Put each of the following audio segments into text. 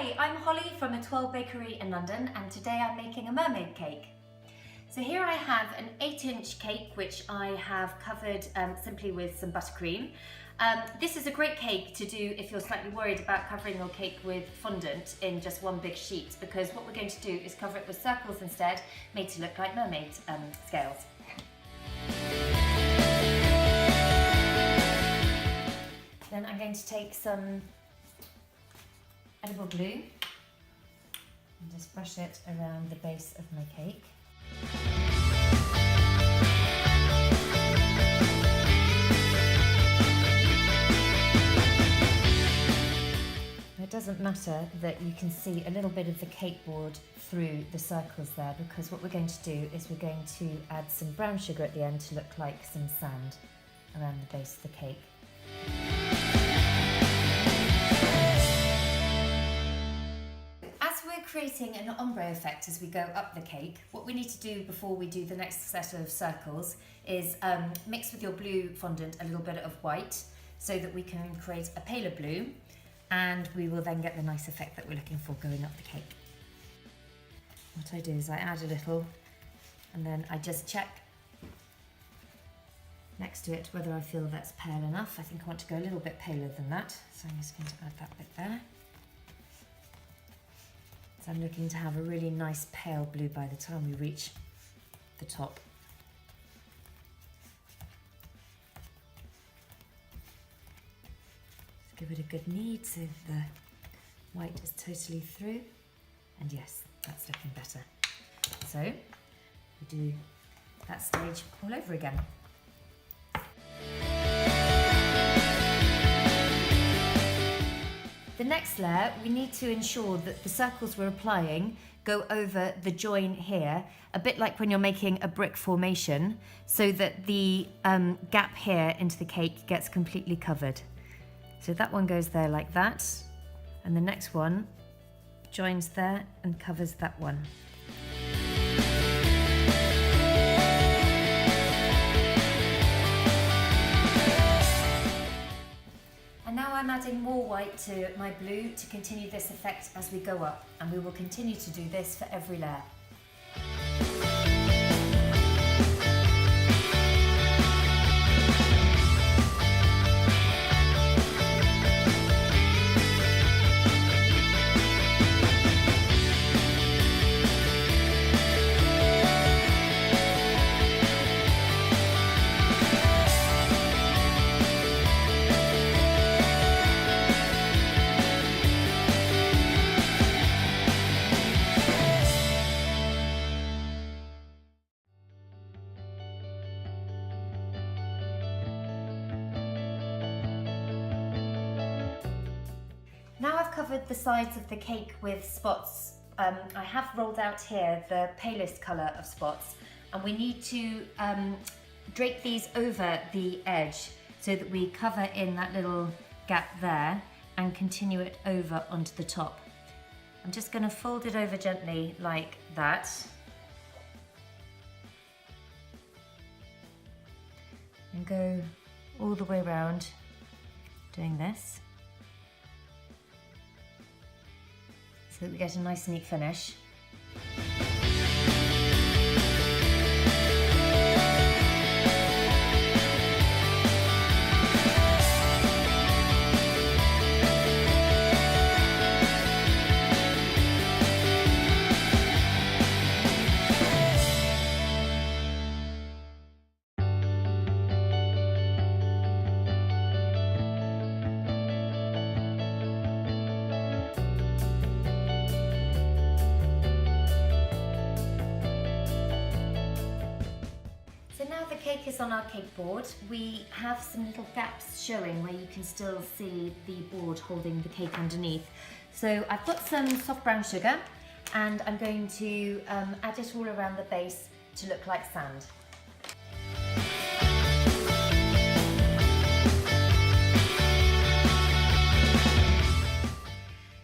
Hi, I'm Holly from Etoile Bakery in London, and today I'm making a mermaid cake. So here I have an 8-inch cake which I have covered simply with some buttercream. This is a great cake to do if you're slightly worried about covering your cake with fondant in just one big sheet, because what we're going to do is cover it with circles instead, made to look like mermaid scales. Then I'm going to take some edible glue and just brush it around the base of my cake. It doesn't matter that you can see a little bit of the cake board through the circles there, because what we're going to do is we're going to add some brown sugar at the end to look like some sand around the base of the cake. As we're creating an ombre effect as we go up the cake, what we need to do before we do the next set of circles is mix with your blue fondant a little bit of white so that we can create a paler blue, and we will then get the nice effect that we're looking for going up the cake. What I do is I add a little and then I just check next to it whether I feel that's pale enough. I think I want to go a little bit paler than that, so I'm just going to add that bit there. So I'm looking to have a really nice pale blue by the time we reach the top. Just give it a good knead so the white is totally through. And yes, that's looking better. So we do that stage all over again. The next layer, we need to ensure that the circles we're applying go over the join here, a bit like when you're making a brick formation, so that the gap here into the cake gets completely covered. So that one goes there like that, and the next one joins there and covers that one. And now I'm adding more white to my blue to continue this effect as we go up, and we will continue to do this for every layer. Now I've covered the sides of the cake with spots. I have rolled out here the palest colour of spots, and we need to drape these over the edge so that we cover in that little gap there and continue it over onto the top. I'm just going to fold it over gently like that. And go all the way around doing this, so that we get a nice neat finish. So now the cake is on our cake board, we have some little gaps showing where you can still see the board holding the cake underneath. So I've got some soft brown sugar, and I'm going to add it all around the base to look like sand.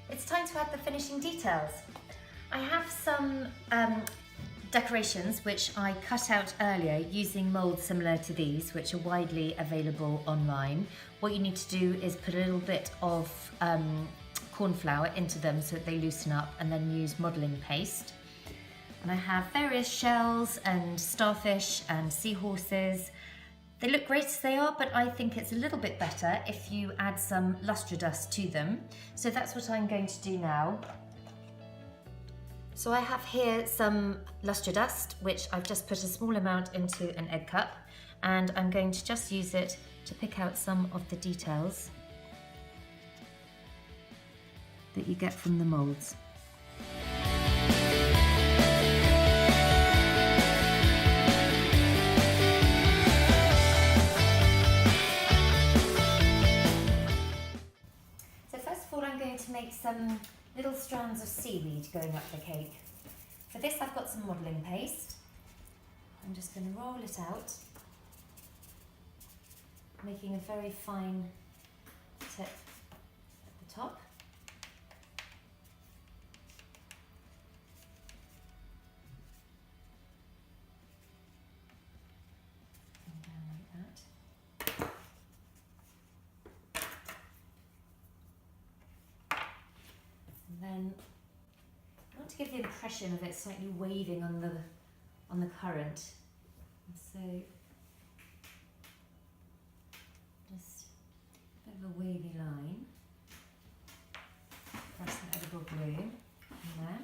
It's time to add the finishing details. I have some decorations which I cut out earlier using moulds similar to these, which are widely available online. What you need to do is put a little bit of corn flour into them so that they loosen up, and then use modelling paste. And I have various shells and starfish and seahorses. They look great as they are, but I think it's a little bit better if you add some lustre dust to them. So that's what I'm going to do now. So I have here some lustre dust, which I've just put a small amount into an egg cup, and I'm going to just use it to pick out some of the details that you get from the moulds. I'm going to make some little strands of seaweed going up the cake. For this I've got some modelling paste. I'm just going to roll it out, making a very fine tip at the top. And down like that. Then I want to give the impression of it slightly waving on the current. So just a bit of a wavy line. Press some edible glue in there.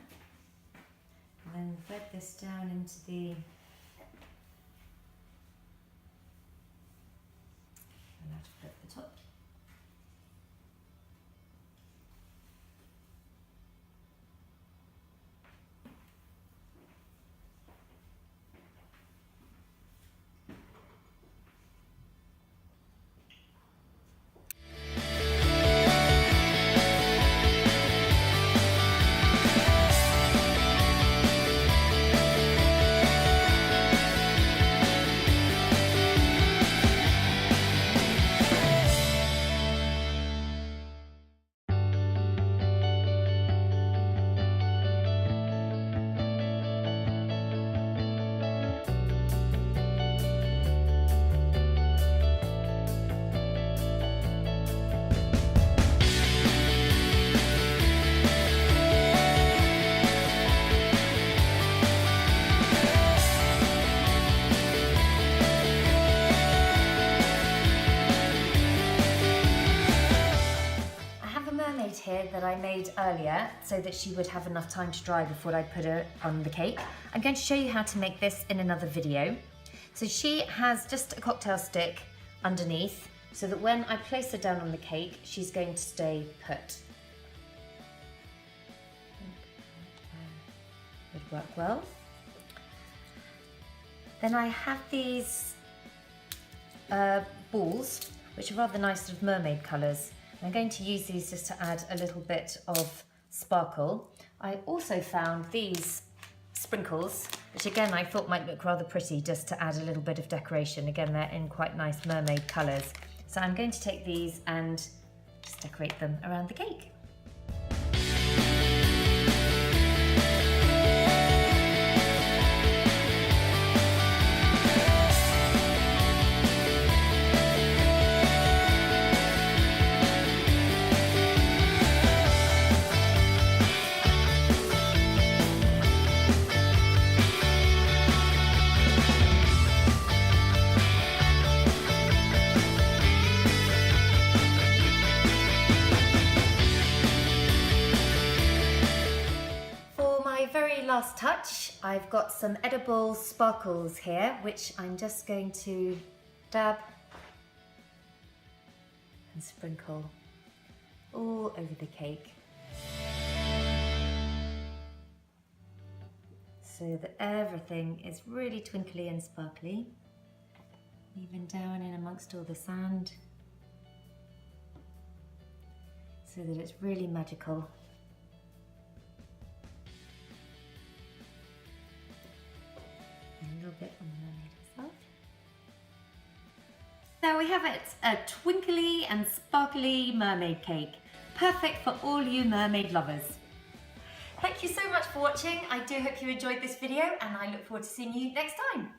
And then thread this down into the at the top. Here that I made earlier so that she would have enough time to dry before I put her on the cake. I'm going to show you how to make this in another video. So she has just a cocktail stick underneath so that when I place her down on the cake, she's going to stay put. Would work well. Then I have these balls, which are rather nice sort of mermaid colours. I'm going to use these just to add a little bit of sparkle. I also found these sprinkles, which again I thought might look rather pretty just to add a little bit of decoration. Again, they're in quite nice mermaid colours. So I'm going to take these and just decorate them around the cake. Last touch, I've got some edible sparkles here, which I'm just going to dab and sprinkle all over the cake so that everything is really twinkly and sparkly, even down in amongst all the sand, so that it's really magical. A little bit on the mermaid herself. There we have it, a twinkly and sparkly mermaid cake. Perfect for all you mermaid lovers. Thank you so much for watching. I do hope you enjoyed this video and I look forward to seeing you next time.